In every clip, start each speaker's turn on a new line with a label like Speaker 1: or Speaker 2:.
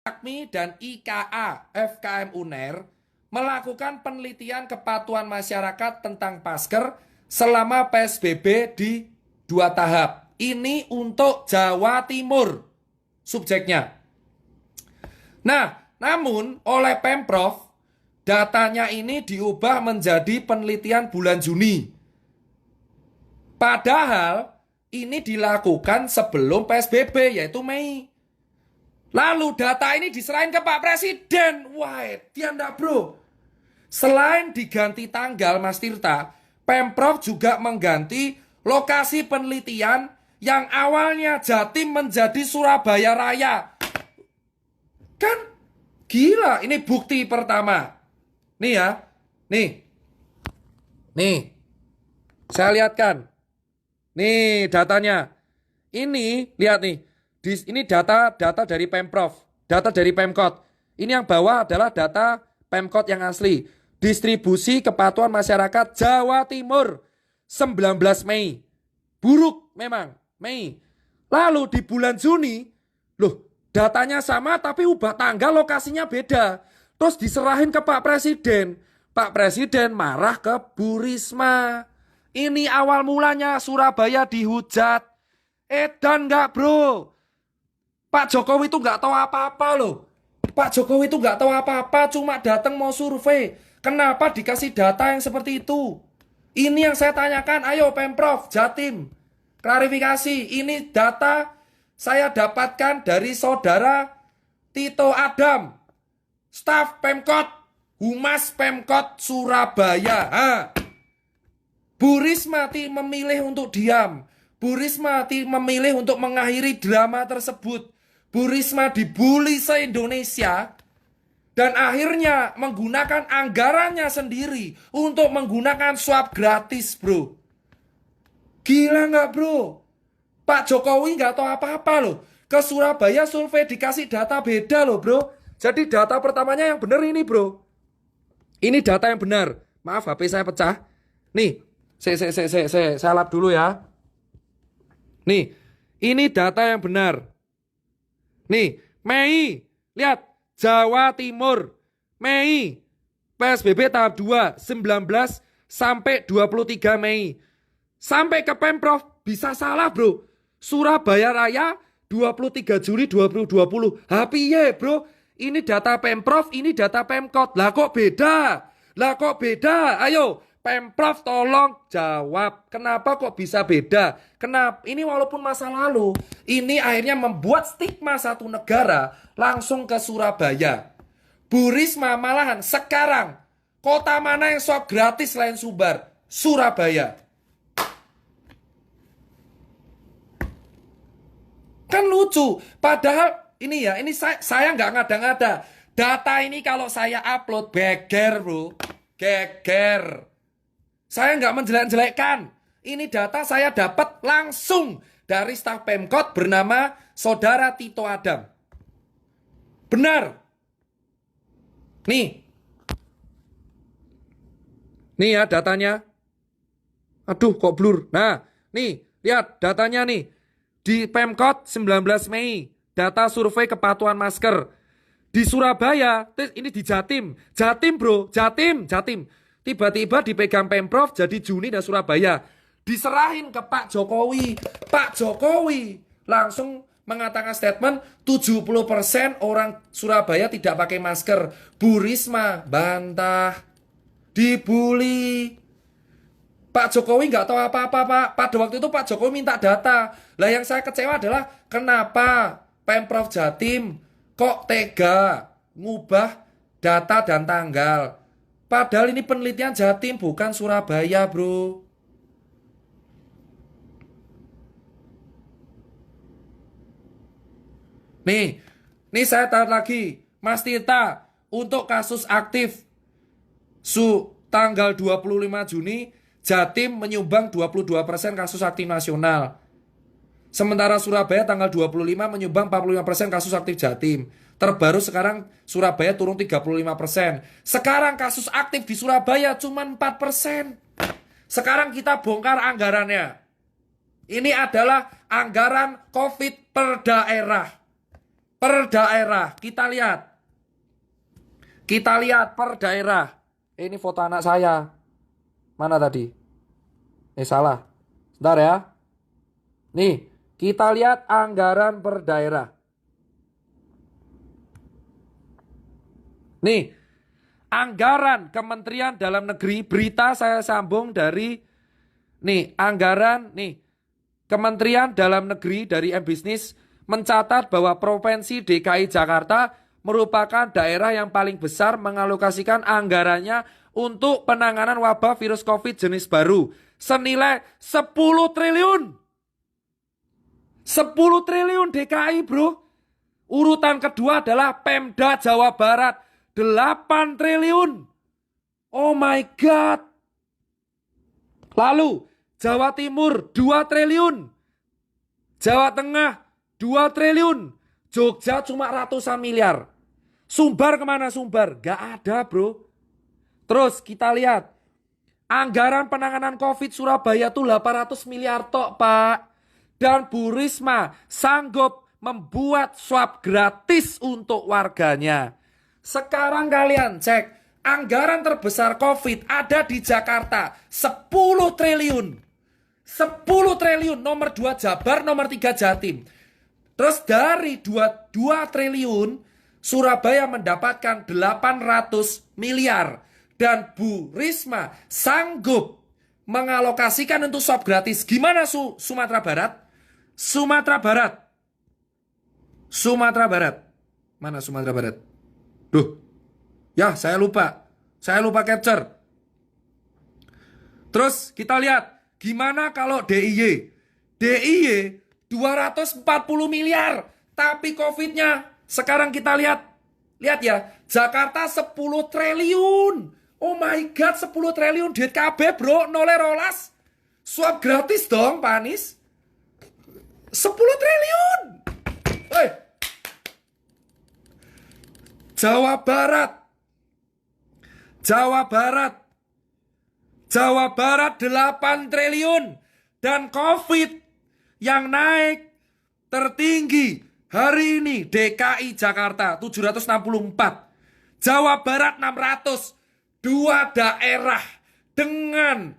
Speaker 1: FKMI dan IKA FKM UNER melakukan penelitian kepatuhan masyarakat tentang masker selama PSBB di 2 tahap. Ini untuk Jawa Timur subjeknya. Nah, namun oleh Pemprov datanya ini diubah menjadi penelitian bulan Juni. Padahal ini dilakukan sebelum PSBB yaitu Mei. Lalu data ini diserahin ke Pak Presiden. Wah, dia enggak bro. Selain diganti tanggal Mas Tirta, Pemprov juga mengganti lokasi penelitian yang awalnya Jatim menjadi Surabaya Raya. Kan gila, ini bukti pertama. Nih ya, nih, saya lihatkan. Nih datanya. Ini, lihat nih. Ini data dari Pemprov, data dari Pemkot. Ini yang bawah adalah data Pemkot yang asli. Distribusi kepatuhan masyarakat Jawa Timur 19 Mei. Buruk memang, Mei. Lalu di bulan Juni, loh datanya sama tapi ubah tanggal, lokasinya beda. Terus diserahin ke Pak Presiden. Pak Presiden marah ke Bu Risma. Ini awal mulanya Surabaya dihujat. Edan nggak bro? Pak Jokowi itu nggak tahu apa-apa loh. Pak Jokowi itu nggak tahu apa-apa, cuma datang mau survei. Kenapa dikasih data yang seperti itu? Ini yang saya tanyakan. Ayo Pemprov, Jatim, klarifikasi. Ini data saya dapatkan dari saudara Tito Adam, staf Pemkot, Humas Pemkot Surabaya. Bu Risma memilih untuk diam. Bu Risma memilih untuk mengakhiri drama tersebut. Bu Risma dibully se-Indonesia dan akhirnya menggunakan anggarannya sendiri untuk menggunakan swab gratis, bro. Gila nggak, bro? Pak Jokowi nggak tahu apa-apa loh. Ke Surabaya survei dikasih data beda loh, bro. Jadi data pertamanya yang benar ini, bro. Ini data yang benar. Maaf, HP saya pecah. Nih, saya lap dulu ya. Nih, ini data yang benar. Nih, Mei. Lihat, Jawa Timur. Mei. PSBB tahap 2, 19 sampai 23 Mei. Sampai ke Pemprov bisa salah, bro. Surabaya Raya 23 Juli 2020. Hapiye, bro. Ini data Pemprov, ini data Pemkot. Lah kok beda? Ayo, Pemprov tolong jawab. Kenapa kok bisa beda? Kenapa? Ini walaupun masa lalu, ini akhirnya membuat stigma satu negara langsung ke Surabaya. Bu Risma malahan sekarang, kota mana yang swab gratis selain Sumbar? Surabaya. Kan lucu. Padahal ini ya, ini saya nggak ngada-ngada. Data ini kalau saya upload, geger bro. Geger. Saya nggak menjelek-jelekkan. Ini data saya dapat langsung dari staf Pemkot bernama Saudara Tito Adam. Benar. Nih ya datanya. Aduh kok blur. Nah, nih lihat datanya nih. Di Pemkot 19 Mei. Data survei kepatuhan masker. Di Surabaya, ini di Jatim. Jatim bro, Jatim. Tiba-tiba dipegang Pemprov jadi Juni dan Surabaya. Diserahin ke Pak Jokowi. Pak Jokowi langsung mengatakan statement 70% orang Surabaya tidak pakai masker. Bu Risma bantah. Dibully. Pak Jokowi nggak tahu apa-apa, Pak. Pada waktu itu Pak Jokowi minta data. Lah yang saya kecewa adalah kenapa Pemprov Jatim kok tega ngubah data dan tanggal. Padahal ini penelitian Jatim bukan Surabaya, bro. Nih saya tanya lagi, Mas Tirta, untuk kasus aktif tanggal 25 Juni, Jatim menyumbang 22% kasus aktif nasional. Sementara Surabaya tanggal 25 menyumbang 45% kasus aktif Jatim. Terbaru sekarang Surabaya turun 35%. Sekarang kasus aktif di Surabaya cuma 4%. Sekarang kita bongkar anggarannya. Ini adalah anggaran COVID per daerah. Per daerah, kita lihat. Kita lihat per daerah. Ini foto anak saya. Mana tadi? Salah. Sebentar ya. Nih, kita lihat anggaran per daerah. Nih, anggaran Kementerian Dalam Negeri, berita saya sambung dari anggaran Kementerian Dalam Negeri dari M-Business mencatat bahwa Provinsi DKI Jakarta merupakan daerah yang paling besar mengalokasikan anggarannya untuk penanganan wabah virus COVID jenis baru senilai 10 triliun. 10 triliun DKI, bro. Urutan kedua adalah Pemda Jawa Barat, 8 triliun. Oh my God. Lalu Jawa Timur 2 triliun. Jawa Tengah 2 triliun. Jogja cuma ratusan miliar. Sumbar kemana Sumbar? Gak ada, bro. Terus kita lihat. Anggaran penanganan COVID Surabaya tuh 800 miliar tok, Pak. Dan Bu Risma sanggup membuat swab gratis untuk warganya. Sekarang kalian cek. Anggaran terbesar COVID ada di Jakarta. 10 triliun. 10 triliun. Nomor 2 Jabar, nomor 3 Jatim. Terus dari 2 triliun, Surabaya mendapatkan 800 miliar. Dan Bu Risma sanggup mengalokasikan untuk swab gratis. Gimana Sumatera Barat? Sumatera Barat. Sumatera Barat. Mana Sumatera Barat? Duh. Ya, saya lupa. Saya lupa capture. Terus kita lihat. Gimana kalau DIY? DIY 240 miliar. Tapi COVID-nya sekarang kita lihat. Lihat ya. Jakarta 10 triliun. Oh my God, 10 triliun. Duit KB, bro. Nolnya rolas. Swab gratis dong, Pak Anies. 10 triliun. Hei. Jawa Barat. Jawa Barat. Jawa Barat 8 triliun. Dan COVID yang naik tertinggi hari ini DKI Jakarta 764. Jawa Barat 600. 2 daerah dengan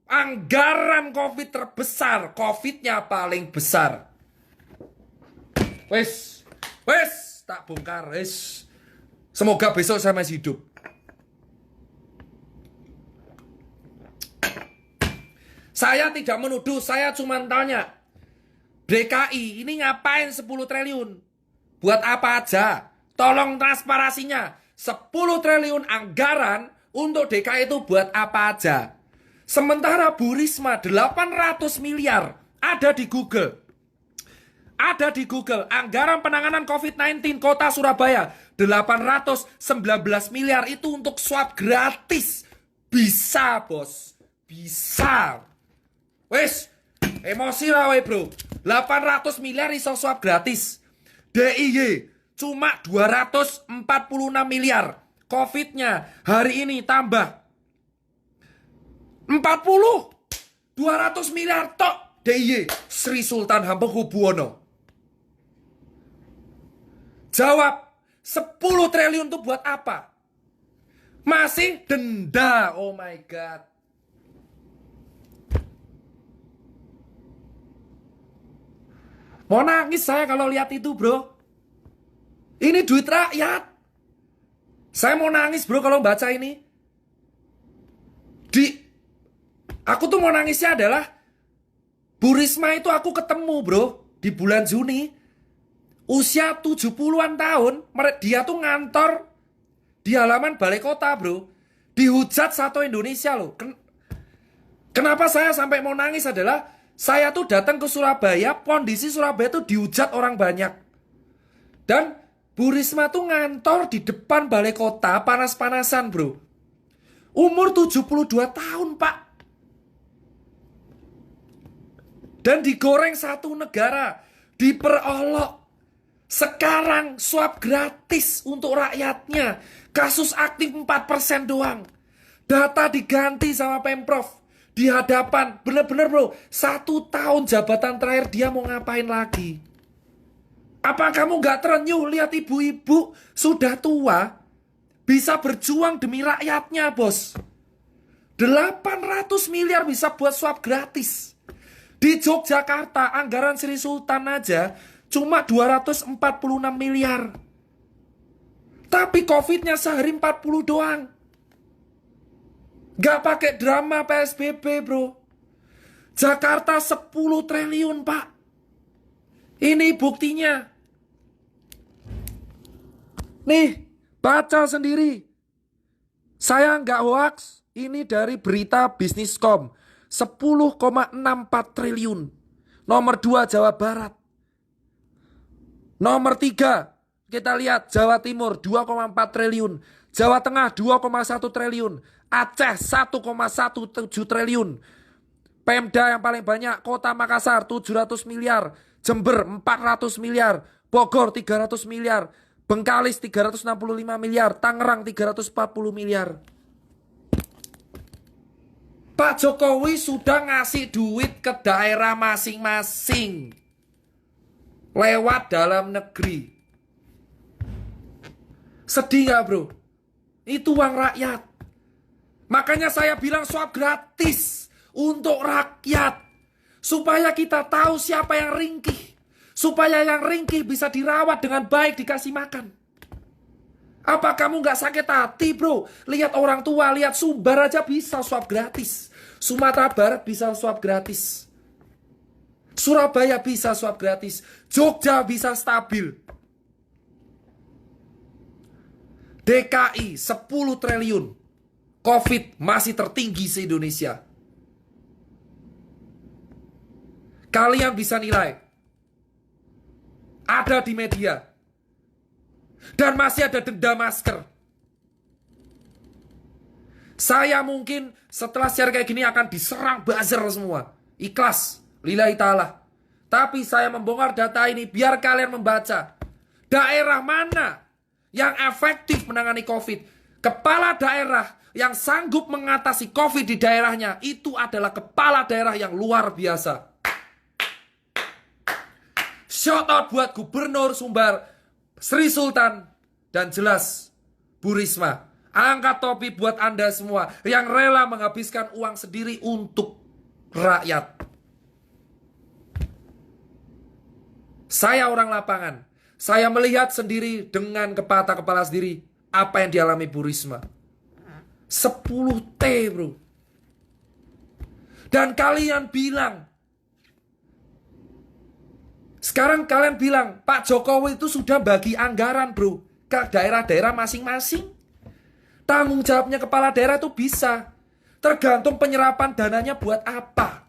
Speaker 1: anggaran COVID terbesar. COVID-nya paling besar. Wes, tak bongkar, wes. Semoga besok saya masih hidup. Saya tidak menuduh, saya cuma tanya. DKI ini ngapain 10 triliun? Buat apa aja? Tolong transparasinya. 10 triliun anggaran untuk DKI itu buat apa aja? Sementara Bu Risma 800 miliar ada di Google. Ada di Google. Anggaran penanganan COVID-19 Kota Surabaya 819 miliar itu untuk swab gratis. Bisa, bos. Bisa. Wes, emosi lah we, bro. 800 miliar iso swab gratis. DIY cuma 246 miliar. COVID-nya hari ini tambah 40. 200 miliar tok. DIY Sri Sultan Hamengkubuwono. Jawab, 10 triliun itu buat apa? Masih denda. Oh my God. Mau nangis saya kalau lihat itu, bro. Ini duit rakyat. Saya mau nangis, bro, kalau baca ini. Aku tuh mau nangisnya adalah Bu Risma itu aku ketemu, bro, di bulan Juni. Usia 70-an tahun, dia tuh ngantor di halaman balai kota, bro. Dihujat satu Indonesia loh. Kenapa saya sampai mau nangis adalah saya tuh datang ke Surabaya, kondisi Surabaya tuh dihujat orang banyak. Dan Bu Risma tuh ngantor di depan balai kota, panas-panasan, bro. Umur 72 tahun, Pak. Dan digoreng satu negara, diperolok. Sekarang swab gratis untuk rakyatnya. Kasus aktif 4% doang. Data diganti sama Pemprov. Di hadapan, bener-bener, bro, 1 tahun jabatan terakhir dia mau ngapain lagi? Apa kamu nggak terenyuh lihat ibu-ibu sudah tua bisa berjuang demi rakyatnya, bos? 800 miliar bisa buat swab gratis. Di Yogyakarta, anggaran Sri Sultan aja cuma 246 miliar. Tapi COVID-nya sehari 40 doang. Gak pakai drama PSBB, bro. Jakarta 10 triliun, Pak. Ini buktinya. Nih, baca sendiri. Saya nggak hoax. Ini dari berita Bisniscom. 10,64 triliun. Nomor 2 Jawa Barat. Nomor 3 kita lihat Jawa Timur 2,4 triliun. Jawa Tengah 2,1 triliun. Aceh 1,17 triliun. Pemda yang paling banyak Kota Makassar 700 miliar. Jember 400 miliar. Bogor 300 miliar. Bengkalis 365 miliar. Tangerang 340 miliar. Pak Jokowi sudah ngasih duit ke daerah masing-masing lewat dalam negeri. Sedih gak, bro? Itu uang rakyat. Makanya saya bilang swab gratis untuk rakyat. Supaya kita tahu siapa yang ringkih. Supaya yang ringkih bisa dirawat dengan baik, dikasih makan. Apa kamu gak sakit hati, bro? Lihat orang tua, lihat Sumbar aja bisa swab gratis. Sumatera Barat bisa swab gratis. Surabaya bisa swab gratis. Jogja bisa stabil. DKI 10 triliun. COVID masih tertinggi se-Indonesia. Kalian bisa nilai. Ada di media. Dan masih ada denda masker. Saya mungkin setelah share kayak gini akan diserang buzzer semua. Ikhlas, lillahi ta'ala. Tapi saya membongkar data ini biar kalian membaca. Daerah mana yang efektif menangani COVID? Kepala daerah yang sanggup mengatasi COVID di daerahnya, itu adalah kepala daerah yang luar biasa. Shout out buat Gubernur Sumbar, Sri Sultan, dan jelas Bu Risma. Angkat topi buat Anda semua yang rela menghabiskan uang sendiri untuk rakyat. Saya orang lapangan. Saya melihat sendiri dengan kepala sendiri apa yang dialami Bu Risma. 10T, bro. Dan kalian bilang, sekarang kalian bilang, Pak Jokowi itu sudah bagi anggaran, bro, ke daerah-daerah masing-masing. Tanggung jawabnya kepala daerah itu bisa. Tergantung penyerapan dananya buat apa.